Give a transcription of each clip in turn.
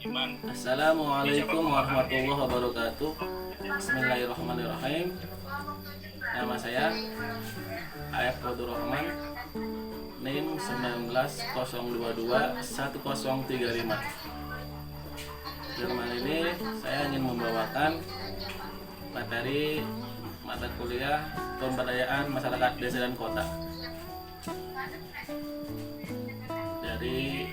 Assalamualaikum warahmatullahi wabarakatuh. Bismillahirrahmanirrahim. Nama saya Ayat Rahman, NIM 190221035. Firman ini saya ingin membawakan materi mata kuliah pemberdayaan masyarakat desa dan kota dari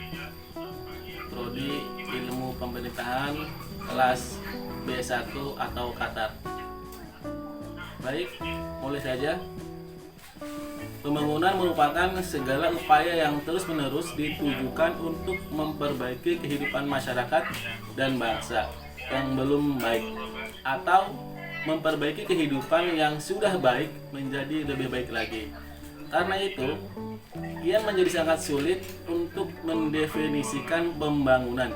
Prodi Ilmu Pemerintahan kelas B1 atau Qatar. Baik, mulai saja. Pembangunan merupakan segala upaya yang terus-menerus ditujukan untuk memperbaiki kehidupan masyarakat dan bangsa yang belum baik, atau memperbaiki kehidupan yang sudah baik menjadi lebih baik lagi. Karena itu, ia menjadi sangat sulit untuk mendefinisikan pembangunan.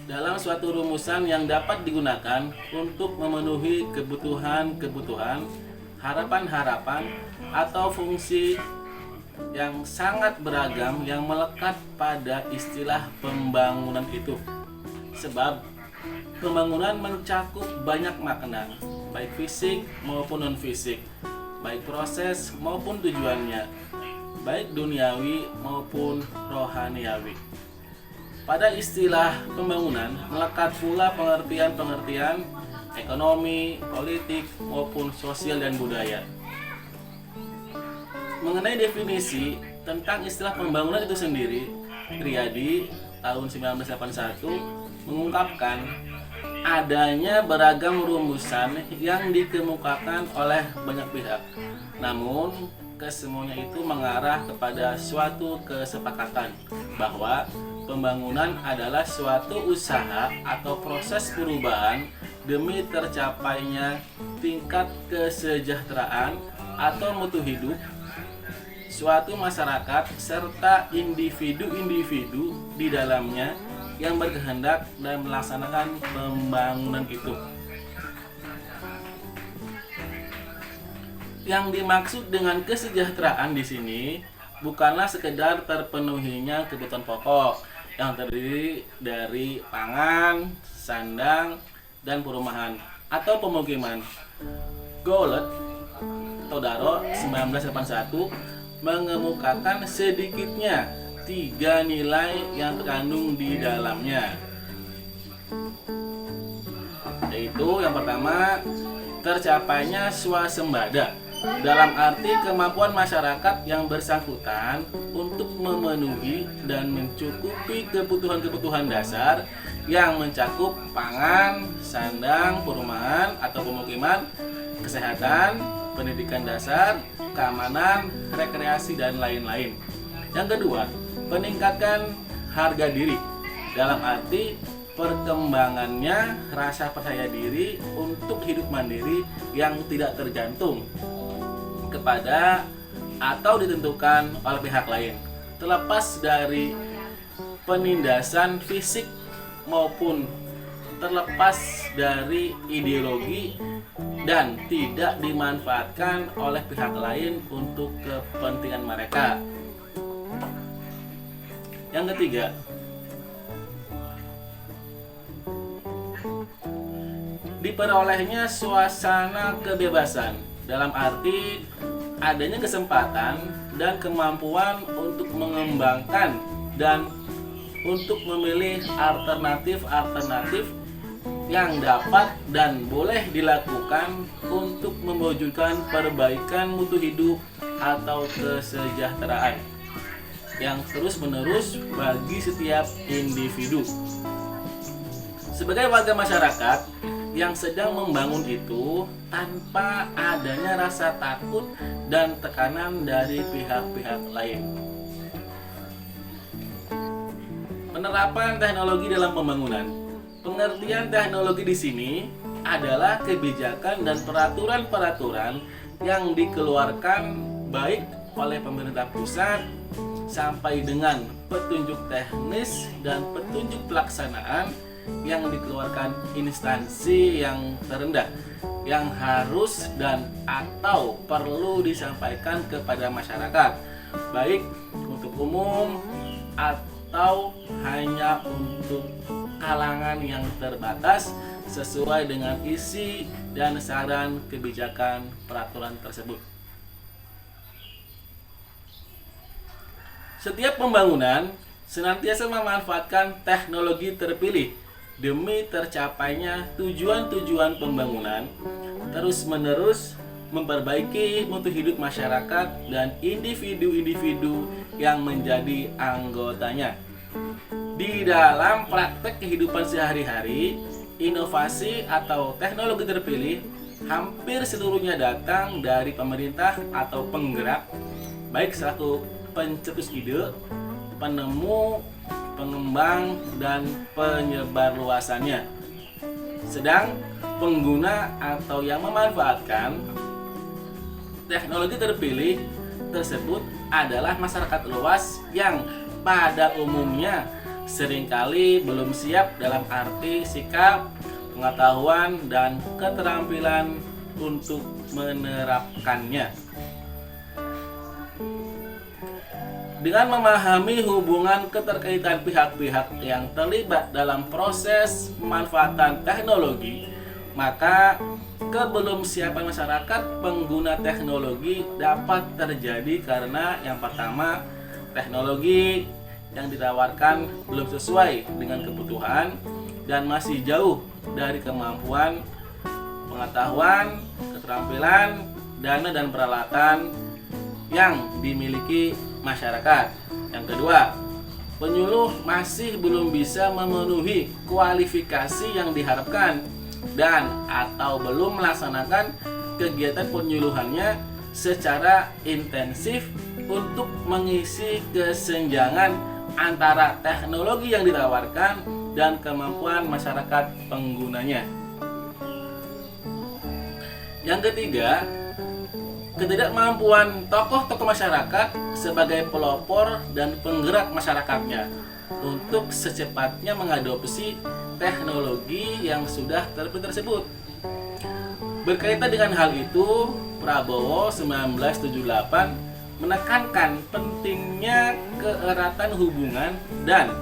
Dalam suatu rumusan yang dapat digunakan untuk memenuhi kebutuhan-kebutuhan, harapan-harapan, atau fungsi yang sangat beragam yang melekat pada istilah pembangunan itu. Sebab pembangunan mencakup banyak makna, baik fisik maupun non-fisik, baik proses maupun tujuannya, baik duniawi maupun rohaniawi. Pada istilah pembangunan melekat pula pengertian-pengertian ekonomi, politik, maupun sosial dan budaya. Mengenai definisi tentang istilah pembangunan itu sendiri, Riyadi tahun 1981 mengungkapkan adanya beragam rumusan yang dikemukakan oleh banyak pihak. Namun, kesemuanya itu mengarah kepada suatu kesepakatan bahwa pembangunan adalah suatu usaha atau proses perubahan demi tercapainya tingkat kesejahteraan atau mutu hidup suatu masyarakat serta individu-individu di dalamnya yang berkehendak dan melaksanakan pembangunan itu. Yang dimaksud dengan kesejahteraan di sini bukanlah sekedar terpenuhinya kebutuhan pokok yang terdiri dari pangan, sandang, dan perumahan atau pemukiman. Goulet atau Daro 1981 mengemukakan sedikitnya 3 nilai yang terkandung di dalamnya, yaitu yang pertama, tercapainya swasembada, dalam arti kemampuan masyarakat yang bersangkutan untuk memenuhi dan mencukupi kebutuhan-kebutuhan dasar yang mencakup pangan, sandang, perumahan atau pemukiman, kesehatan, pendidikan dasar, keamanan, rekreasi, dan lain-lain. Yang kedua, meningkatkan harga diri, dalam arti perkembangannya rasa percaya diri untuk hidup mandiri yang tidak tergantung kepada atau ditentukan oleh pihak lain, terlepas dari penindasan fisik maupun terlepas dari ideologi dan tidak dimanfaatkan oleh pihak lain untuk kepentingan mereka. Yang ketiga, diperolehnya suasana kebebasan, dalam arti adanya kesempatan dan kemampuan untuk mengembangkan dan untuk memilih alternatif-alternatif yang dapat dan boleh dilakukan untuk mewujudkan perbaikan mutu hidup atau kesejahteraan yang terus-menerus bagi setiap individu. Sebagai warga masyarakat yang sedang membangun itu tanpa adanya rasa takut dan tekanan dari pihak-pihak lain. Penerapan teknologi dalam pembangunan. Pengertian teknologi di sini adalah kebijakan dan peraturan-peraturan yang dikeluarkan baik oleh pemerintah pusat sampai dengan petunjuk teknis dan petunjuk pelaksanaan yang dikeluarkan instansi yang terendah yang harus dan atau perlu disampaikan kepada masyarakat, baik untuk umum atau hanya untuk kalangan yang terbatas sesuai dengan isi dan saran kebijakan peraturan tersebut. Setiap pembangunan senantiasa memanfaatkan teknologi terpilih demi tercapainya tujuan-tujuan pembangunan, terus-menerus memperbaiki mutu hidup masyarakat dan individu-individu yang menjadi anggotanya. Di dalam praktek kehidupan sehari-hari, inovasi atau teknologi terpilih hampir seluruhnya datang dari pemerintah atau penggerak, baik selaku pencetus ide, penemu, pengembang, dan penyebar luasannya. Sedang pengguna atau yang memanfaatkan teknologi terpilih tersebut adalah masyarakat luas yang pada umumnya seringkali belum siap dalam arti sikap, pengetahuan, dan keterampilan untuk menerapkannya. Dengan memahami hubungan keterkaitan pihak-pihak yang terlibat dalam proses pemanfaatan teknologi, maka kebelumsiapan masyarakat pengguna teknologi dapat terjadi karena yang pertama, teknologi yang ditawarkan belum sesuai dengan kebutuhan dan masih jauh dari kemampuan, pengetahuan, keterampilan, dana dan peralatan yang dimiliki masyarakat. Yang kedua, penyuluh masih belum bisa memenuhi kualifikasi yang diharapkan dan atau belum melaksanakan kegiatan penyuluhannya secara intensif untuk mengisi kesenjangan antara teknologi yang ditawarkan dan kemampuan masyarakat penggunanya. Yang ketiga, ketidakmampuan tokoh-tokoh masyarakat sebagai pelopor dan penggerak masyarakatnya untuk secepatnya mengadopsi teknologi yang sudah terpilih tersebut. Berkaitan dengan hal itu, Prabowo 1978 menekankan pentingnya keeratan hubungan dan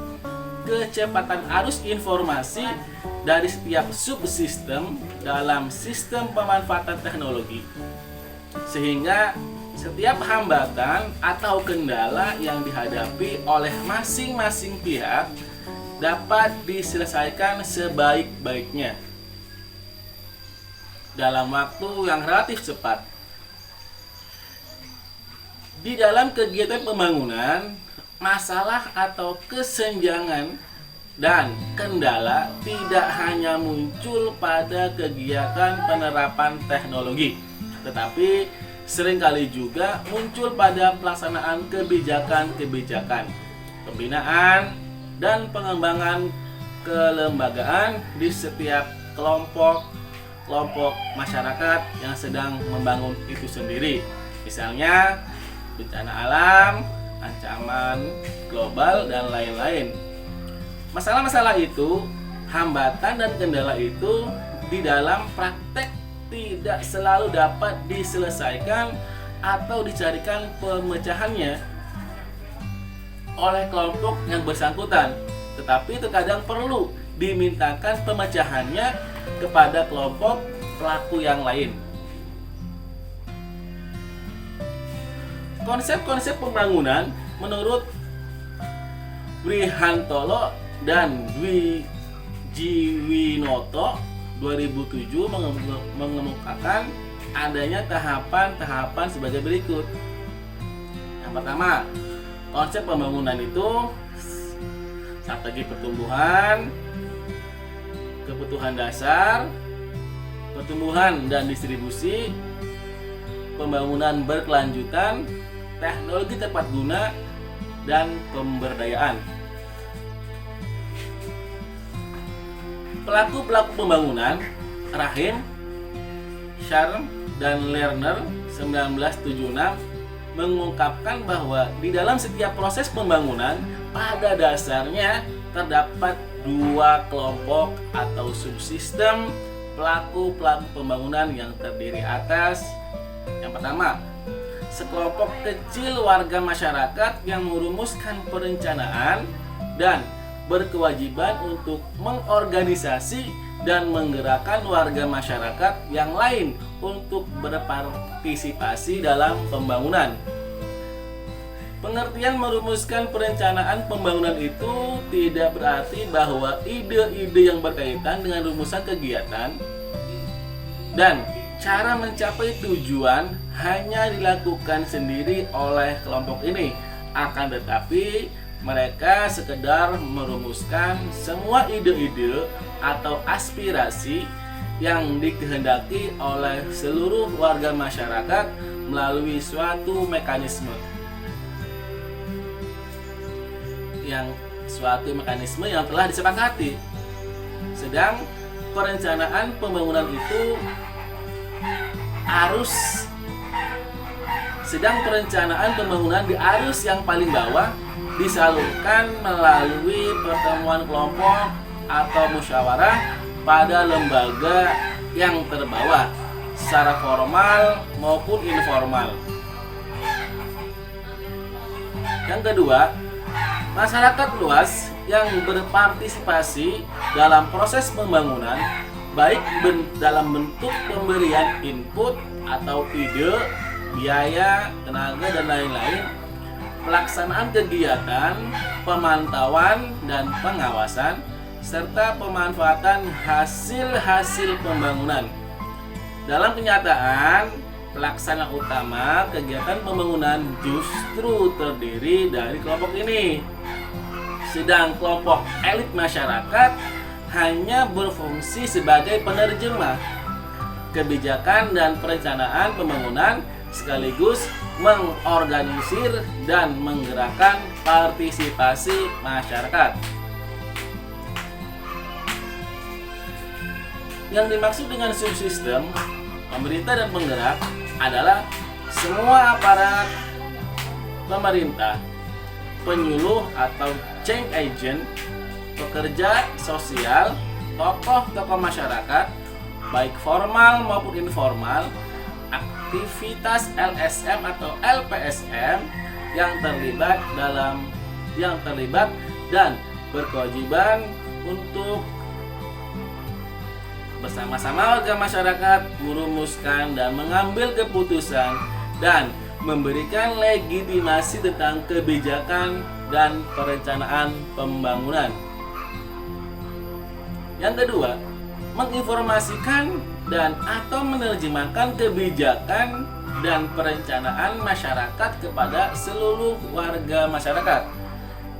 kecepatan arus informasi dari setiap subsistem dalam sistem pemanfaatan teknologi, sehingga setiap hambatan atau kendala yang dihadapi oleh masing-masing pihak dapat diselesaikan sebaik-baiknya dalam waktu yang relatif cepat. Di dalam kegiatan pembangunan, masalah atau kesenjangan dan kendala tidak hanya muncul pada kegiatan penerapan teknologi, tetapi seringkali juga muncul pada pelaksanaan kebijakan-kebijakan, pembinaan, dan pengembangan kelembagaan di setiap kelompok masyarakat yang sedang membangun itu sendiri. Misalnya bencana alam, ancaman global, dan lain-lain. Masalah-masalah itu, hambatan dan kendala itu di dalam praktek tidak selalu dapat diselesaikan atau dicarikan pemecahannya oleh kelompok yang bersangkutan, tetapi terkadang perlu dimintakan pemecahannya kepada kelompok pelaku yang lain. Konsep-konsep pembangunan menurut Wihantolo dan Dwi Jiwinoto 2007 mengemukakan adanya tahapan-tahapan sebagai berikut. Yang pertama, konsep pembangunan itu strategi pertumbuhan, kebutuhan dasar, pertumbuhan dan distribusi, pembangunan berkelanjutan, teknologi tepat guna, dan pemberdayaan. Pelaku-pelaku pembangunan, Rahim, Sharm, dan Lerner 1976 mengungkapkan bahwa di dalam setiap proses pembangunan pada dasarnya terdapat dua kelompok atau subsistem pelaku-pelaku pembangunan yang terdiri atas yang pertama, sekelompok kecil warga masyarakat yang merumuskan perencanaan dan berkewajiban untuk mengorganisasi dan menggerakkan warga masyarakat yang lain untuk berpartisipasi dalam pembangunan. Pengertian merumuskan perencanaan pembangunan itu tidak berarti bahwa ide-ide yang berkaitan dengan rumusan kegiatan dan cara mencapai tujuan hanya dilakukan sendiri oleh kelompok ini, akan tetapi mereka sekedar merumuskan semua ide-ide atau aspirasi yang dikehendaki oleh seluruh warga masyarakat melalui suatu mekanisme yang telah disepakati. Sedang perencanaan pembangunan di arus yang paling bawah disalurkan melalui pertemuan kelompok atau musyawarah pada lembaga yang terbawah secara formal maupun informal. Yang kedua, masyarakat luas yang berpartisipasi dalam proses pembangunan, baik dalam bentuk pemberian input atau ide, biaya, tenaga, dan lain-lain, pelaksanaan kegiatan, pemantauan dan pengawasan, serta pemanfaatan hasil-hasil pembangunan. Dalam kenyataan, pelaksana utama kegiatan pembangunan justru terdiri dari kelompok ini. Sedang kelompok elit masyarakat hanya berfungsi sebagai penerjemah kebijakan dan perencanaan pembangunan, sekaligus mengorganisir dan menggerakkan partisipasi masyarakat. Yang dimaksud dengan subsistem pemerintah dan penggerak adalah semua aparat pemerintah, penyuluh atau change agent, pekerja sosial, tokoh-tokoh masyarakat, baik formal maupun informal, aktivitas LSM atau LPSM yang terlibat dan berkewajiban untuk bersama-sama warga masyarakat merumuskan dan mengambil keputusan dan memberikan legitimasi tentang kebijakan dan perencanaan pembangunan. Yang kedua, menginformasikan dan atau menerjemahkan kebijakan dan perencanaan masyarakat kepada seluruh warga masyarakat.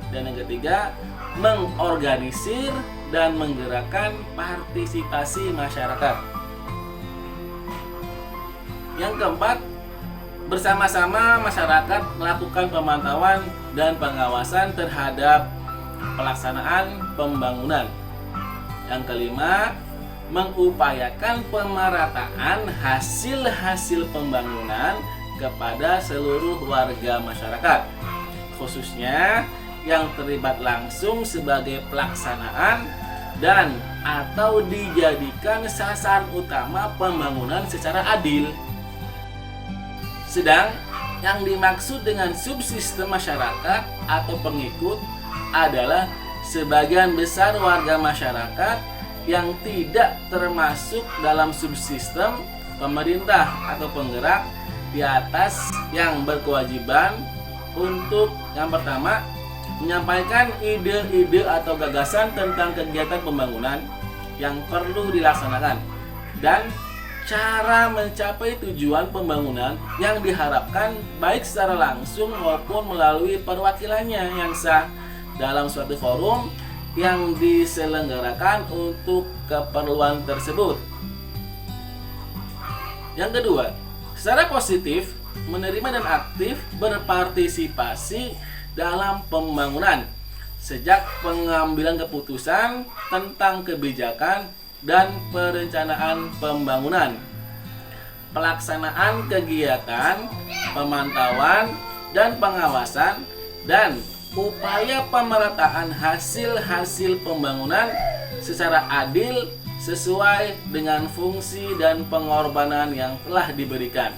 Dan yang ketiga, mengorganisir dan menggerakkan partisipasi masyarakat. Yang keempat, bersama-sama masyarakat melakukan pemantauan dan pengawasan terhadap pelaksanaan pembangunan. Yang kelima, mengupayakan pemerataan hasil-hasil pembangunan kepada seluruh warga masyarakat, khususnya yang terlibat langsung sebagai pelaksanaan dan atau dijadikan sasaran utama pembangunan secara adil. Sedang yang dimaksud dengan subsistem masyarakat atau pengikut adalah sebagian besar warga masyarakat yang tidak termasuk dalam subsistem pemerintah atau penggerak di atas, yang berkewajiban untuk yang pertama menyampaikan ide-ide atau gagasan tentang kegiatan pembangunan yang perlu dilaksanakan dan cara mencapai tujuan pembangunan yang diharapkan baik secara langsung maupun melalui perwakilannya yang sah dalam suatu forum yang diselenggarakan untuk keperluan tersebut. Yang kedua, secara positif menerima dan aktif berpartisipasi dalam pembangunan sejak pengambilan keputusan tentang kebijakan dan perencanaan pembangunan, pelaksanaan kegiatan, pemantauan dan pengawasan, dan upaya pemerataan hasil-hasil pembangunan secara adil sesuai dengan fungsi dan pengorbanan yang telah diberikan.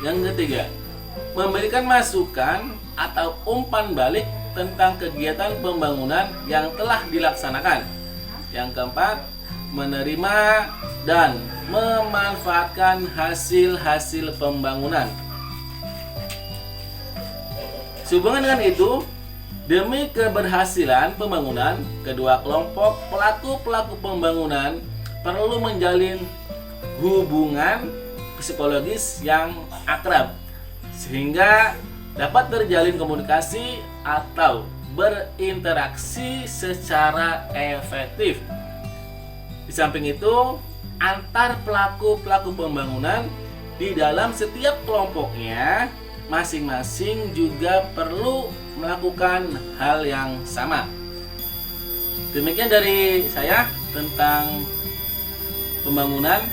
Yang ketiga, memberikan masukan atau umpan balik tentang kegiatan pembangunan yang telah dilaksanakan. Yang keempat, menerima dan memanfaatkan hasil-hasil pembangunan. Sehubungan dengan itu, demi keberhasilan pembangunan, kedua kelompok pelaku-pelaku pembangunan perlu menjalin hubungan psikologis yang akrab sehingga dapat terjalin komunikasi atau berinteraksi secara efektif. Di samping itu, antar pelaku-pelaku pembangunan di dalam setiap kelompoknya masing-masing juga perlu melakukan hal yang sama. Demikian dari saya tentang pembangunan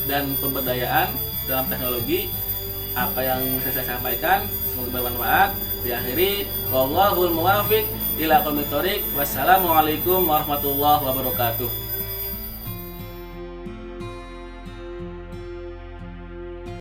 dan pemberdayaan dalam teknologi. Apa yang saya sampaikan semoga bermanfaat. Diakhiri, wallahul muwaffiq ila aqwamit thoriq. Wassalamualaikum warahmatullahi wabarakatuh.